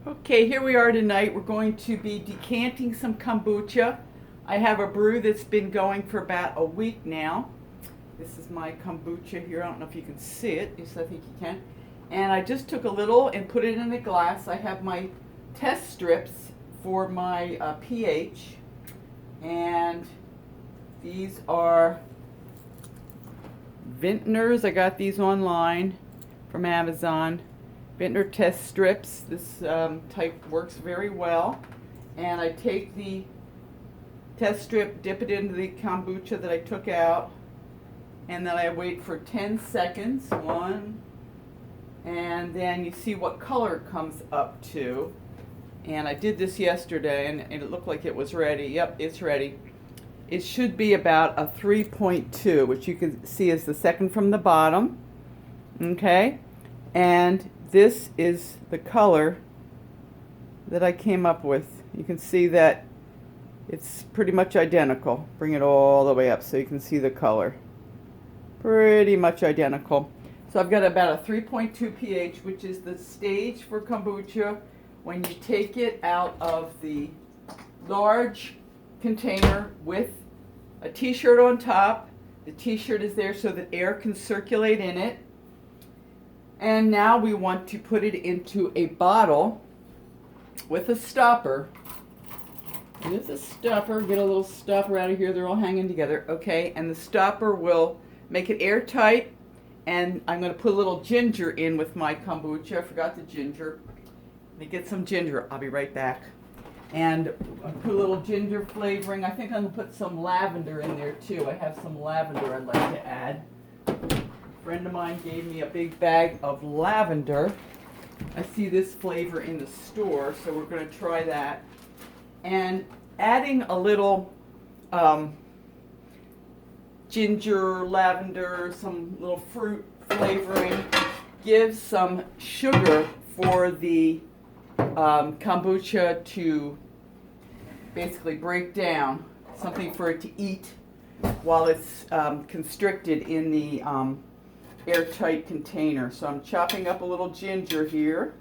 Okay, here we are tonight. We're going to be decanting some kombucha. I have a brew that's been going for about a week now. This is my kombucha here. I don't know if you can see it. Yes, I think you can. And I just took a little and put it in a glass. I have my test strips for my pH. And these are Vintners. I got these online from Amazon. Vintner test strips. This type works very well. And I take the test strip, dip it into the kombucha that I took out, and then I wait for 10 seconds. One, and then you see what color it comes up to. And I did this yesterday, and it looked like it was ready. Yep, it's ready. It should be about a 3.2, which you can see is the second from the bottom. Okay? And this is the color that I came up with. You can see that it's pretty much identical. Bring it all the way up so you can see the color. Pretty much identical. So I've got about a 3.2 pH, which is the stage for kombucha when you take it out of the large container with a t-shirt on top. The t-shirt is there so that air can circulate in it. And now we want to put it into a bottle with a stopper. Here's a stopper. Get a little stopper out of here. They're all hanging together. Okay, and the stopper will make it airtight. And I'm going to put a little ginger in with my kombucha. I forgot the ginger. Let me get some ginger. I'll be right back. And I'll put a little ginger flavoring. I think I'm going to put some lavender in there too. I have some lavender I'd like to add. A friend of mine gave me a big bag of lavender. I see this flavor in the store, so we're going to try that. And adding a little ginger, lavender, some little fruit flavoring gives some sugar for the kombucha to basically break down, something for it to eat while it's constricted in the airtight container. So I'm chopping up a little ginger here,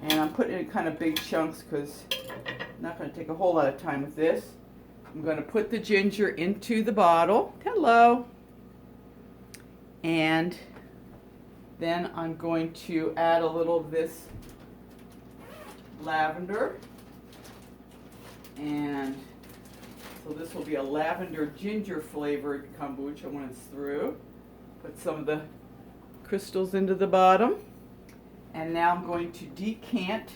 and I'm putting it in kind of big chunks because I'm not going to take a whole lot of time with this. I'm going to put the ginger into the bottle. Hello. And then I'm going to add a little of this lavender. And so this will be a lavender ginger flavored kombucha when it's through. Put some of the crystals into the bottom. And now I'm going to decant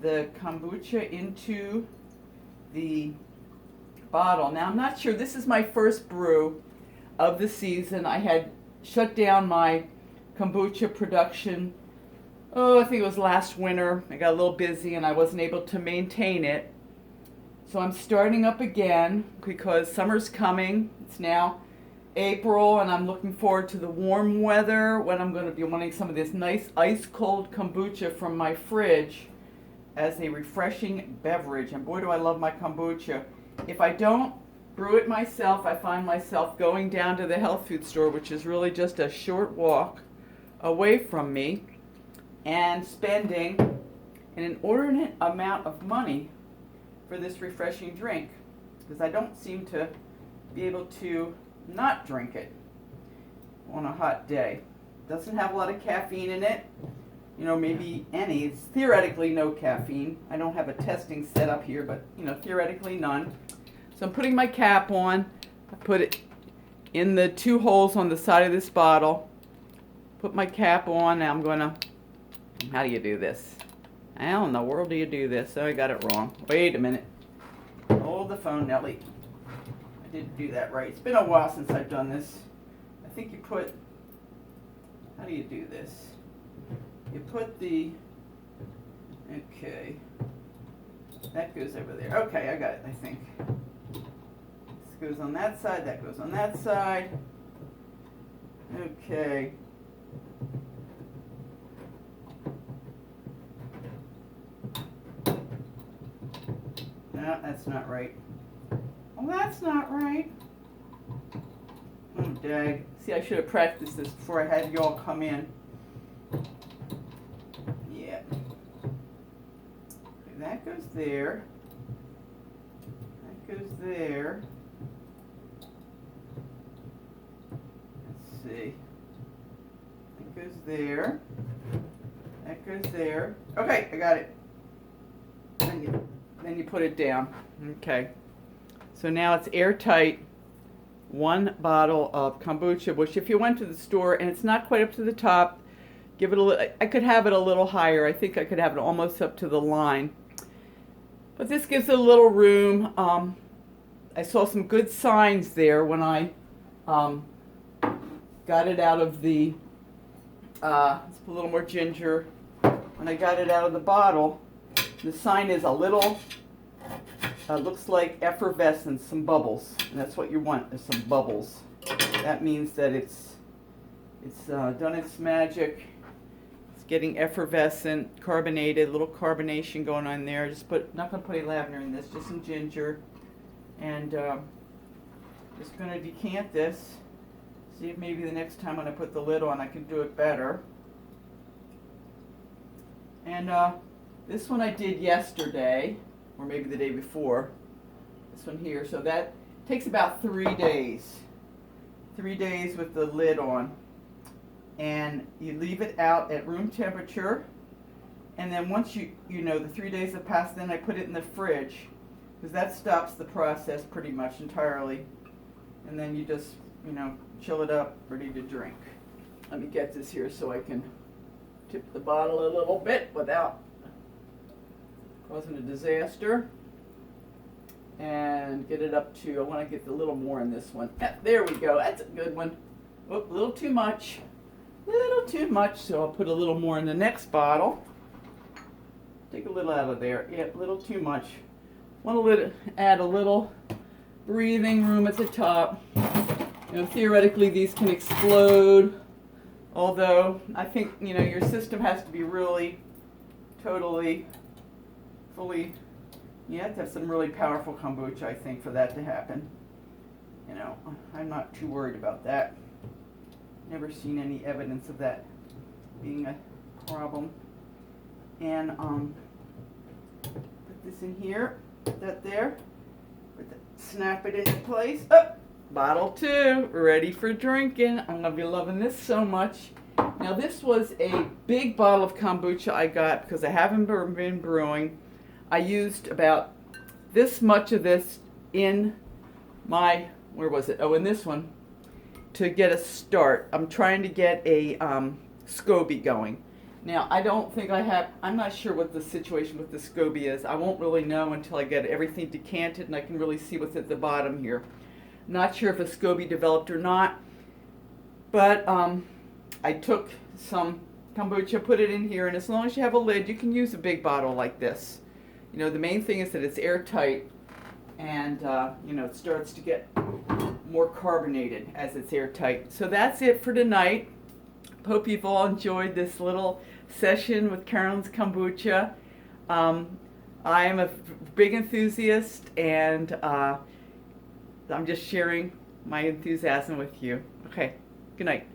the kombucha into the bottle. Now I'm not sure, this is my first brew of the season. I had shut down my kombucha production, I think it was last winter. I got a little busy and I wasn't able to maintain it. So I'm starting up again because summer's coming. It's now April, and I'm looking forward to the warm weather when I'm going to be wanting some of this nice ice cold kombucha from my fridge as a refreshing beverage. And boy, do I love my kombucha. If I don't brew it myself, I find myself going down to the health food store, which is really just a short walk away from me, and spending an inordinate amount of money for this refreshing drink because I don't seem to be able to not drink it on a hot day. Doesn't have a lot of caffeine in it, maybe any. It's theoretically no caffeine. I don't have a testing set up here, but theoretically none. So I'm putting my cap on. I put it in the two holes on the side of this bottle. Put my cap on. Now I'm gonna, how do you do this? How in the world do you do this? Oh, I got it wrong. Wait a minute. Hold the phone, Nellie. I didn't do that right. It's been a while since I've done this. I think you put, how do you do this? You put the, okay, that goes over there. Okay, I got it, I think. This goes on that side, that goes on that side. Okay. No, that's not right. Well, that's not right. Oh, dag. See, I should have practiced this before I had y'all come in. Yeah. that goes there. That goes there. Let's see. That goes there. That goes there. Okay, I got it. Then you put it down. Okay. So now it's airtight. 1 bottle of kombucha, which if you went to the store and it's not quite up to the top, give it a little, I could have it a little higher. I think I could have it almost up to the line. But this gives it a little room. I saw some good signs there when I got it out of the, let's put a little more ginger. When I got it out of the bottle, the sign is a little, looks like effervescence, some bubbles. And that's what you want, is some bubbles. That means that it's done its magic. It's getting effervescent, carbonated, a little carbonation going on there. Not going to put any lavender in this, just some ginger. And just going to decant this. See if maybe the next time when I put the lid on I can do it better. And this one I did yesterday, or maybe the day before. This one here, so that takes about 3 days. 3 days with the lid on. And you leave it out at room temperature. And then once the 3 days have passed, then I put it in the fridge, because that stops the process pretty much entirely. And then you just, chill it up, ready to drink. Let me get this here so I can tip the bottle a little bit without causing a disaster. And get it up to, I want to get a little more in this one. There we go, that's a good one. Oh, a little too much. So I'll put a little more in the next bottle. Take a little out of there. Yeah, a little too much. Want to add a little breathing room at the top. Theoretically these can explode. Although I think, your system has to be really, totally, fully, you have to have some really powerful kombucha, I think, for that to happen. I'm not too worried about that. Never seen any evidence of that being a problem. And put this in here, put that there, snap it into place. Oh, bottle 2, ready for drinking. I'm gonna be loving this so much. Now this was a big bottle of kombucha I got because I haven't been brewing. I used about this much of this in my, where was it? Oh, in this one, to get a start. I'm trying to get a SCOBY going. Now, I don't think I'm not sure what the situation with the SCOBY is. I won't really know until I get everything decanted and I can really see what's at the bottom here. Not sure if a SCOBY developed or not, but I took some kombucha, put it in here, and as long as you have a lid, you can use a big bottle like this. The main thing is that it's airtight, and it starts to get more carbonated as it's airtight. So that's it for tonight. Hope you've all enjoyed this little session with Carolyn's Kombucha. I am a big enthusiast, and I'm just sharing my enthusiasm with you. Okay, good night.